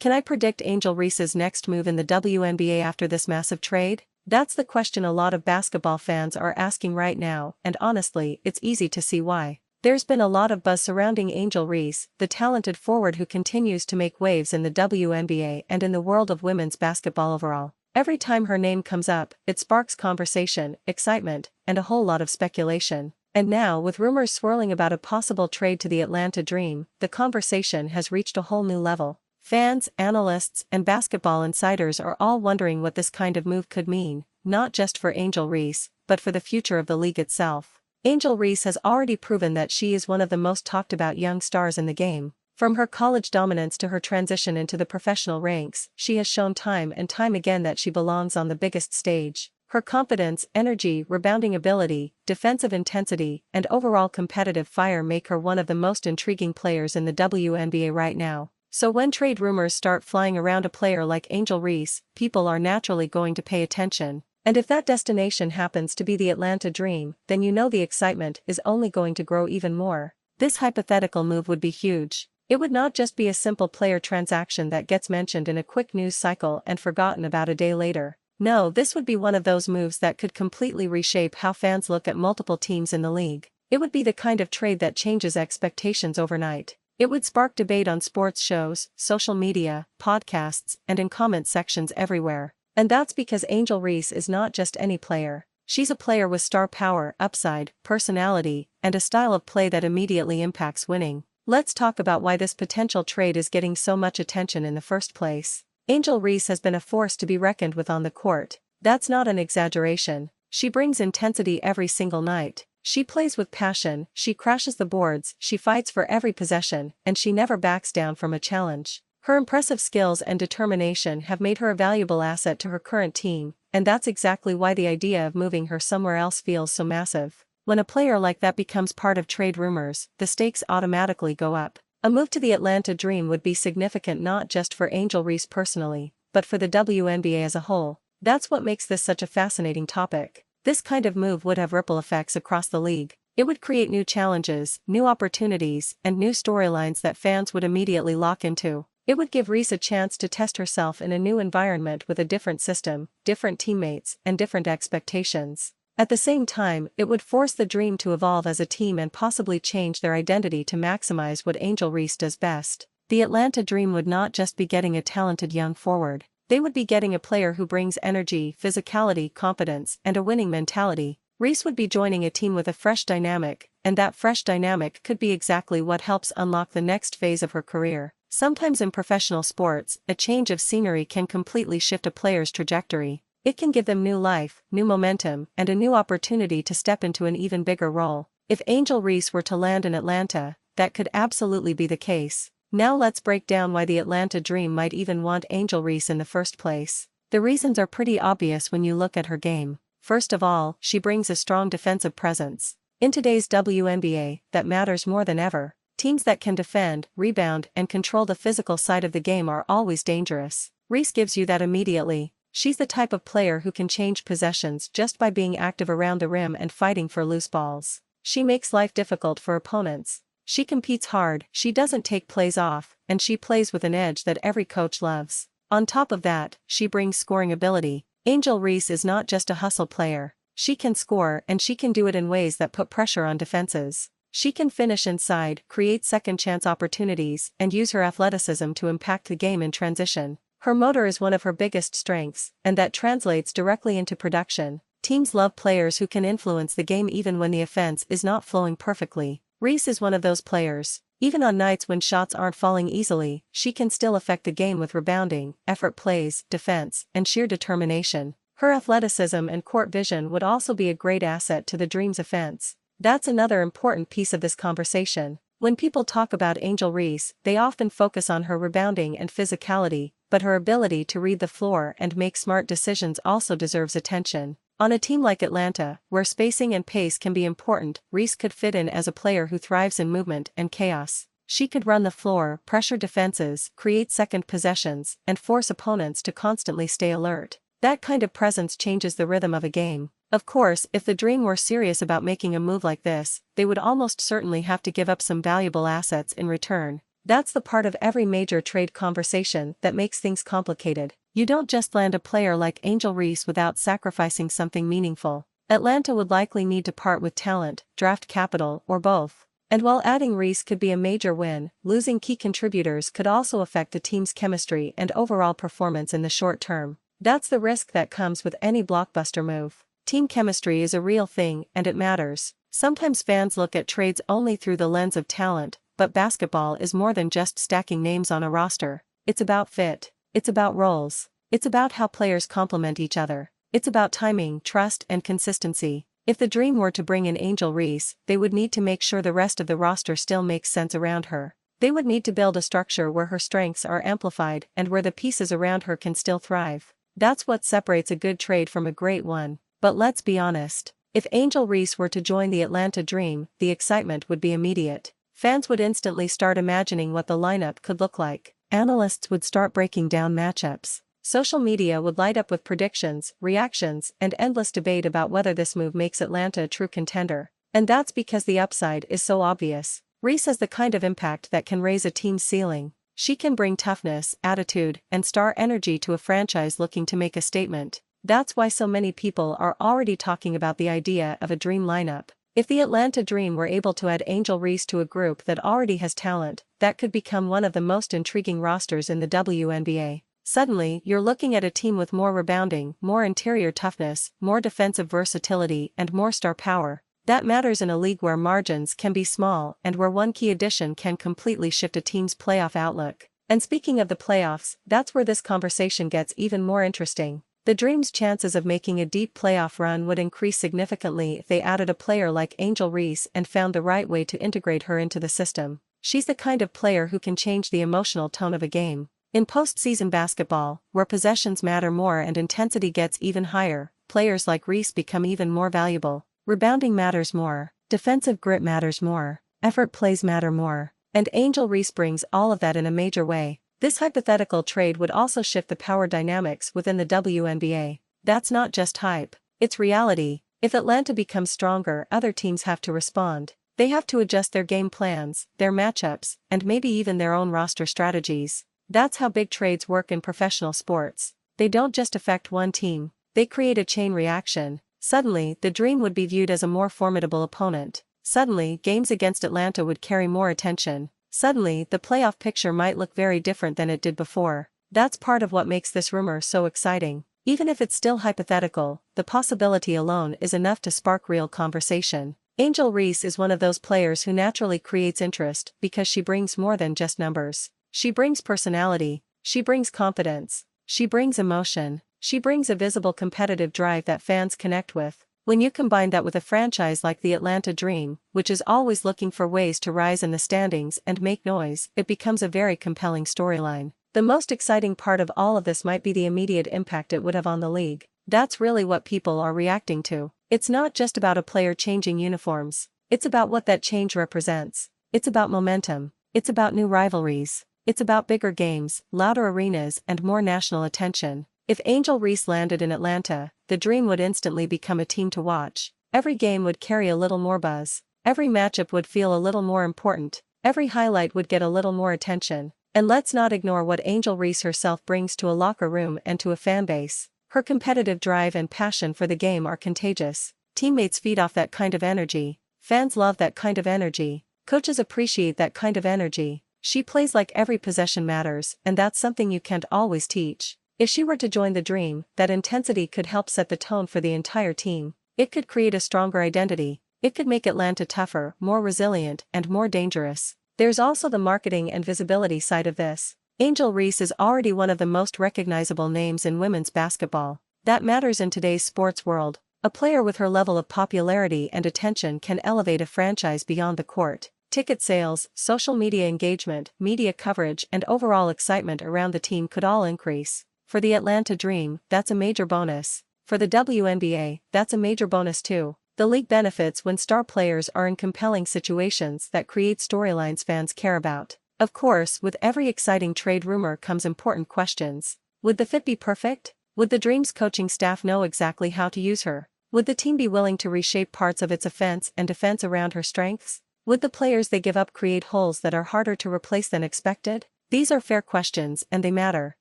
Can I predict Angel Reese's next move in the WNBA after this massive trade? That's the question a lot of basketball fans are asking right now, and honestly, it's easy to see why. There's been a lot of buzz surrounding Angel Reese, the talented forward who continues to make waves in the WNBA and in the world of women's basketball overall. Every time her name comes up, it sparks conversation, excitement, and a whole lot of speculation. And now, with rumors swirling about a possible trade to the Atlanta Dream, the conversation has reached a whole new level. Fans, analysts, and basketball insiders are all wondering what this kind of move could mean, not just for Angel Reese, but for the future of the league itself. Angel Reese has already proven that she is one of the most talked about young stars in the game. From her college dominance to her transition into the professional ranks, she has shown time and time again that she belongs on the biggest stage. Her confidence, energy, rebounding ability, defensive intensity, and overall competitive fire make her one of the most intriguing players in the WNBA right now. So when trade rumors start flying around a player like Angel Reese, people are naturally going to pay attention. And if that destination happens to be the Atlanta Dream, then you know the excitement is only going to grow even more. This hypothetical move would be huge. It would not just be a simple player transaction that gets mentioned in a quick news cycle and forgotten about a day later. No, this would be one of those moves that could completely reshape how fans look at multiple teams in the league. It would be the kind of trade that changes expectations overnight. It would spark debate on sports shows, social media, podcasts, and in comment sections everywhere. And that's because Angel Reese is not just any player. She's a player with star power, upside, personality, and a style of play that immediately impacts winning. Let's talk about why this potential trade is getting so much attention in the first place. Angel Reese has been a force to be reckoned with on the court. That's not an exaggeration. She brings intensity every single night. She plays with passion, she crashes the boards, she fights for every possession, and she never backs down from a challenge. Her impressive skills and determination have made her a valuable asset to her current team, and that's exactly why the idea of moving her somewhere else feels so massive. When a player like that becomes part of trade rumors, the stakes automatically go up. A move to the Atlanta Dream would be significant not just for Angel Reese personally, but for the WNBA as a whole. That's what makes this such a fascinating topic. This kind of move would have ripple effects across the league. It would create new challenges, new opportunities, and new storylines that fans would immediately lock into. It would give Reese a chance to test herself in a new environment with a different system, different teammates, and different expectations. At the same time, it would force the Dream to evolve as a team and possibly change their identity to maximize what Angel Reese does best. The Atlanta Dream would not just be getting a talented young forward. They would be getting a player who brings energy, physicality, confidence, and a winning mentality. Reese would be joining a team with a fresh dynamic, and that fresh dynamic could be exactly what helps unlock the next phase of her career. Sometimes in professional sports, a change of scenery can completely shift a player's trajectory. It can give them new life, new momentum, and a new opportunity to step into an even bigger role. If Angel Reese were to land in Atlanta, that could absolutely be the case. Now let's break down why the Atlanta Dream might even want Angel Reese in the first place. The reasons are pretty obvious when you look at her game. First of all, she brings a strong defensive presence. In today's WNBA, that matters more than ever. Teams that can defend, rebound, and control the physical side of the game are always dangerous. Reese gives you that immediately. She's the type of player who can change possessions just by being active around the rim and fighting for loose balls. She makes life difficult for opponents. She competes hard, she doesn't take plays off, and she plays with an edge that every coach loves. On top of that, she brings scoring ability. Angel Reese is not just a hustle player. She can score, and she can do it in ways that put pressure on defenses. She can finish inside, create second-chance opportunities, and use her athleticism to impact the game in transition. Her motor is one of her biggest strengths, and that translates directly into production. Teams love players who can influence the game even when the offense is not flowing perfectly. Reese is one of those players. Even on nights when shots aren't falling easily, she can still affect the game with rebounding, effort plays, defense, and sheer determination. Her athleticism and court vision would also be a great asset to the Dream's offense. That's another important piece of this conversation. When people talk about Angel Reese, they often focus on her rebounding and physicality, but her ability to read the floor and make smart decisions also deserves attention. On a team like Atlanta, where spacing and pace can be important, Reese could fit in as a player who thrives in movement and chaos. She could run the floor, pressure defenses, create second possessions, and force opponents to constantly stay alert. That kind of presence changes the rhythm of a game. Of course, if the Dream were serious about making a move like this, they would almost certainly have to give up some valuable assets in return. That's the part of every major trade conversation that makes things complicated. You don't just land a player like Angel Reese without sacrificing something meaningful. Atlanta would likely need to part with talent, draft capital, or both. And while adding Reese could be a major win, losing key contributors could also affect the team's chemistry and overall performance in the short term. That's the risk that comes with any blockbuster move. Team chemistry is a real thing, and it matters. Sometimes fans look at trades only through the lens of talent, but basketball is more than just stacking names on a roster. It's about fit. It's about roles. It's about how players complement each other. It's about timing, trust, and consistency. If the dream were to bring in Angel Reese, they would need to make sure the rest of the roster still makes sense around her. They would need to build a structure where her strengths are amplified and where the pieces around her can still thrive. That's what separates a good trade from a great one. But let's be honest. If Angel Reese were to join the Atlanta Dream, the excitement would be immediate. Fans would instantly start imagining what the lineup could look like. Analysts would start breaking down matchups. Social media would light up with predictions, reactions, and endless debate about whether this move makes Atlanta a true contender. And that's because the upside is so obvious. Reese has the kind of impact that can raise a team's ceiling. She can bring toughness, attitude, and star energy to a franchise looking to make a statement. That's why so many people are already talking about the idea of a dream lineup. If the Atlanta Dream were able to add Angel Reese to a group that already has talent, that could become one of the most intriguing rosters in the WNBA. Suddenly, you're looking at a team with more rebounding, more interior toughness, more defensive versatility, and more star power. That matters in a league where margins can be small and where one key addition can completely shift a team's playoff outlook. And speaking of the playoffs, that's where this conversation gets even more interesting. The Dream's chances of making a deep playoff run would increase significantly if they added a player like Angel Reese and found the right way to integrate her into the system. She's the kind of player who can change the emotional tone of a game. In postseason basketball, where possessions matter more and intensity gets even higher, players like Reese become even more valuable. Rebounding matters more, defensive grit matters more, effort plays matter more, and Angel Reese brings all of that in a major way. This hypothetical trade would also shift the power dynamics within the WNBA. That's not just hype, it's reality. If Atlanta becomes stronger, other teams have to respond. They have to adjust their game plans, their matchups, and maybe even their own roster strategies. That's how big trades work in professional sports. They don't just affect one team, they create a chain reaction. Suddenly, the Dream would be viewed as a more formidable opponent. Suddenly, games against Atlanta would carry more attention. Suddenly, the playoff picture might look very different than it did before. That's part of what makes this rumor so exciting. Even if it's still hypothetical, the possibility alone is enough to spark real conversation. Angel Reese is one of those players who naturally creates interest because she brings more than just numbers. She brings personality, she brings confidence, she brings emotion, she brings a visible competitive drive that fans connect with. When you combine that with a franchise like the Atlanta Dream, which is always looking for ways to rise in the standings and make noise, it becomes a very compelling storyline. The most exciting part of all of this might be the immediate impact it would have on the league. That's really what people are reacting to. It's not just about a player changing uniforms. It's about what that change represents. It's about momentum. It's about new rivalries. It's about bigger games, louder arenas, and more national attention. If Angel Reese landed in Atlanta, the Dream would instantly become a team to watch. Every game would carry a little more buzz. Every matchup would feel a little more important. Every highlight would get a little more attention. And let's not ignore what Angel Reese herself brings to a locker room and to a fan base. Her competitive drive and passion for the game are contagious. Teammates feed off that kind of energy. Fans love that kind of energy. Coaches appreciate that kind of energy. She plays like every possession matters, and that's something you can't always teach. If she were to join the Dream, that intensity could help set the tone for the entire team. It could create a stronger identity. It could make Atlanta tougher, more resilient, and more dangerous. There's also the marketing and visibility side of this. Angel Reese is already one of the most recognizable names in women's basketball. That matters in today's sports world. A player with her level of popularity and attention can elevate a franchise beyond the court. Ticket sales, social media engagement, media coverage, and overall excitement around the team could all increase. For the Atlanta Dream, that's a major bonus. For the WNBA, that's a major bonus too. The league benefits when star players are in compelling situations that create storylines fans care about. Of course, with every exciting trade rumor comes important questions. Would the fit be perfect? Would the Dream's coaching staff know exactly how to use her? Would the team be willing to reshape parts of its offense and defense around her strengths? Would the players they give up create holes that are harder to replace than expected? These are fair questions and they matter.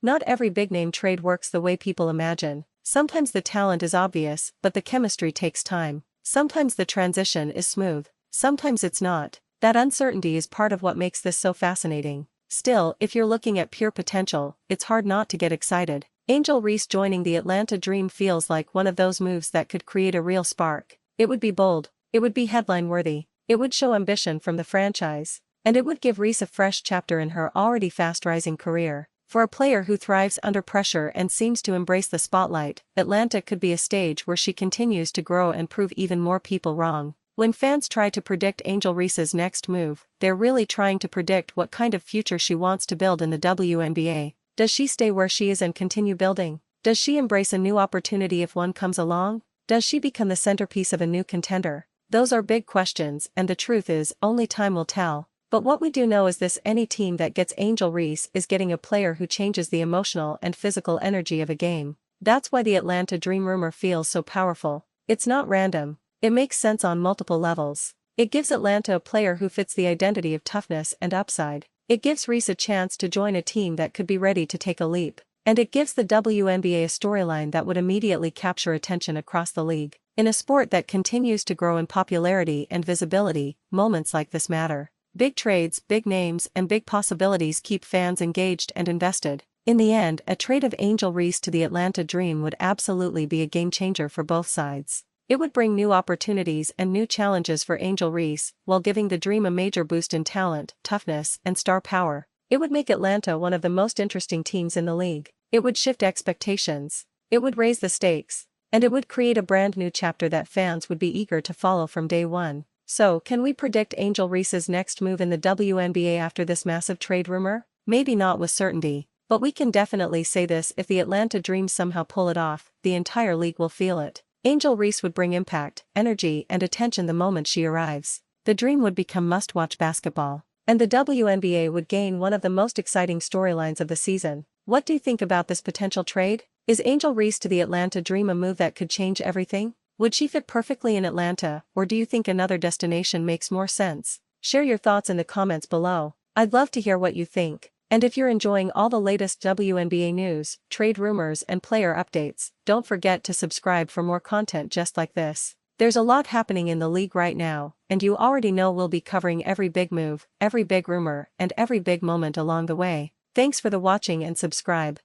Not every big-name trade works the way people imagine. Sometimes the talent is obvious, but the chemistry takes time. Sometimes the transition is smooth. Sometimes it's not. That uncertainty is part of what makes this so fascinating. Still, if you're looking at pure potential, it's hard not to get excited. Angel Reese joining the Atlanta Dream feels like one of those moves that could create a real spark. It would be bold. It would be headline-worthy. It would show ambition from the franchise. And it would give Reese a fresh chapter in her already fast-rising career. For a player who thrives under pressure and seems to embrace the spotlight, Atlanta could be a stage where she continues to grow and prove even more people wrong. When fans try to predict Angel Reese's next move, they're really trying to predict what kind of future she wants to build in the WNBA. Does she stay where she is and continue building? Does she embrace a new opportunity if one comes along? Does she become the centerpiece of a new contender? Those are big questions, and the truth is, only time will tell. But what we do know is this: any team that gets Angel Reese is getting a player who changes the emotional and physical energy of a game. That's why the Atlanta Dream rumor feels so powerful. It's not random. It makes sense on multiple levels. It gives Atlanta a player who fits the identity of toughness and upside. It gives Reese a chance to join a team that could be ready to take a leap. And it gives the WNBA a storyline that would immediately capture attention across the league. In a sport that continues to grow in popularity and visibility, moments like this matter. Big trades, big names, and big possibilities keep fans engaged and invested. In the end, a trade of Angel Reese to the Atlanta Dream would absolutely be a game-changer for both sides. It would bring new opportunities and new challenges for Angel Reese, while giving the Dream a major boost in talent, toughness, and star power. It would make Atlanta one of the most interesting teams in the league. It would shift expectations. It would raise the stakes. And it would create a brand new chapter that fans would be eager to follow from day one. So, can we predict Angel Reese's next move in the WNBA after this massive trade rumor? Maybe not with certainty. But we can definitely say this: if the Atlanta Dream somehow pull it off, the entire league will feel it. Angel Reese would bring impact, energy, and attention the moment she arrives. The Dream would become must-watch basketball. And the WNBA would gain one of the most exciting storylines of the season. What do you think about this potential trade? Is Angel Reese to the Atlanta Dream a move that could change everything? Would she fit perfectly in Atlanta, or do you think another destination makes more sense? Share your thoughts in the comments below. I'd love to hear what you think. And if you're enjoying all the latest WNBA news, trade rumors, and player updates, don't forget to subscribe for more content just like this. There's a lot happening in the league right now, and you already know we'll be covering every big move, every big rumor, and every big moment along the way. Thanks for the watching and subscribe.